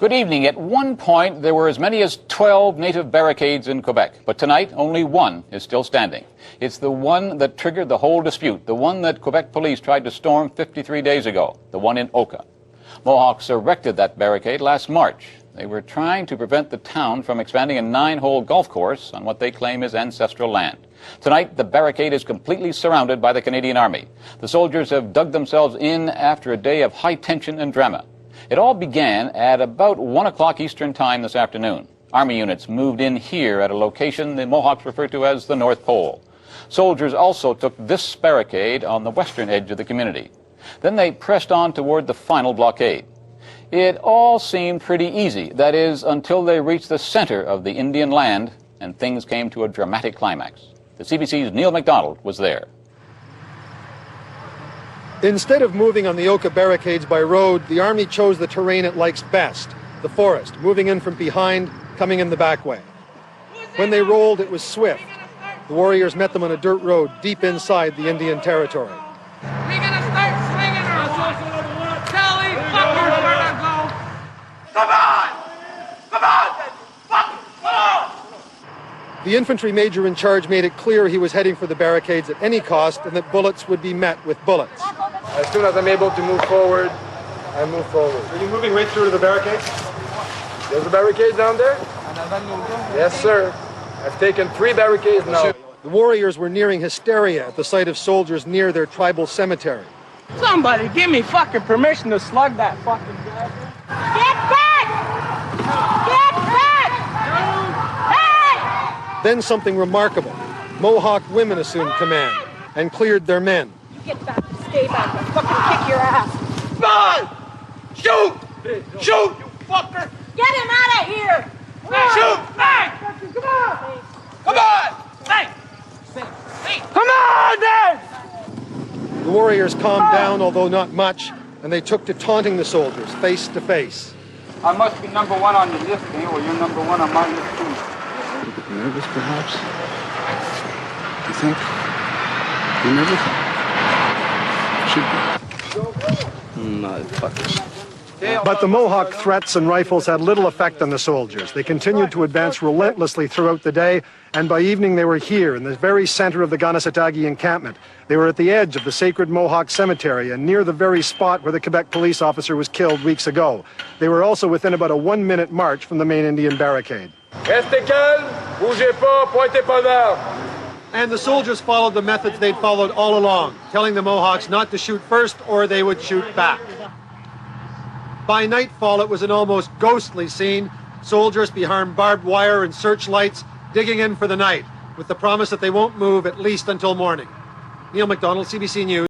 Good evening. At one point, there were as many as 12 native barricades in Quebec, but tonight only one is still standing. It's the one that triggered the whole dispute, the one that Quebec police tried to storm 53 days ago, the one in Oka. Mohawks erected that barricade last March. They were trying to prevent the town from expanding a 9-hole golf course on what they claim is ancestral land. Tonight, the barricade is completely surrounded by the Canadian Army. The soldiers have dug themselves in after a day of high tension and drama. It all began at about 1 o'clock Eastern Time this afternoon. Army units moved in here at a location the Mohawks refer to as the North Pole. Soldiers also took this barricade on the western edge of the community. Then they pressed on toward the final blockade. It all seemed pretty easy, that is, until they reached the center of the Indian land and things came to a dramatic climax. The CBC's Neil MacDonald was there. Instead of moving on the Oka barricades by road, the Army chose the terrain it likes best, the forest, moving in from behind, coming in the back way. When they rolled, it was swift. The warriors met them on a dirt road deep inside the Indian territory. We're gonna start swinging our Tell these fuckers where to go. Come on! Come on! Fuck! Come on! The infantry major in charge made it clear he was heading for the barricades at any cost and that bullets would be met with bullets. As soon as I'm able to move forward, I move forward. Are you moving right through to the barricades? There's a barricade down there? Yes, sir. I've taken 3 barricades now. The warriors were nearing hysteria at the sight of soldiers near their tribal cemetery. Somebody give me fucking permission to slug that fucking guy. Get back! Get back! Hey! Then something remarkable. Mohawk women assumed command and cleared their men. You get back, stay back, I'll fucking kick your ass. Run! Shoot! Shoot, you fucker! Get him out of here! Shoot! Bang! Come on! Come on! Hey! Come on, then! The warriors calmed down, although not much, and they took to taunting the soldiers face to face. I must be number 1 on your list, eh? Or you're number 1 on my list, too. A little bit nervous, perhaps? You think? You're nervous? Should be. Motherfuckers. But the Mohawk threats and rifles had little effect on the soldiers. They continued to advance relentlessly throughout the day, and by evening they were here in the very center of the Ganasatagi encampment. They were at the edge of the sacred Mohawk cemetery and near the very spot where the Quebec police officer was killed weeks ago. They were also within about a 1-minute march from the main Indian barricade. Restez calme, bougez pas, pointez pas d'armes. And the soldiers followed the methods they'd followed all along, telling the Mohawks not to shoot first or they would shoot back. By nightfall, it was an almost ghostly scene. Soldiers behind barbed wire and searchlights digging in for the night, with the promise that they won't move at least until morning. Neil MacDonald, CBC News.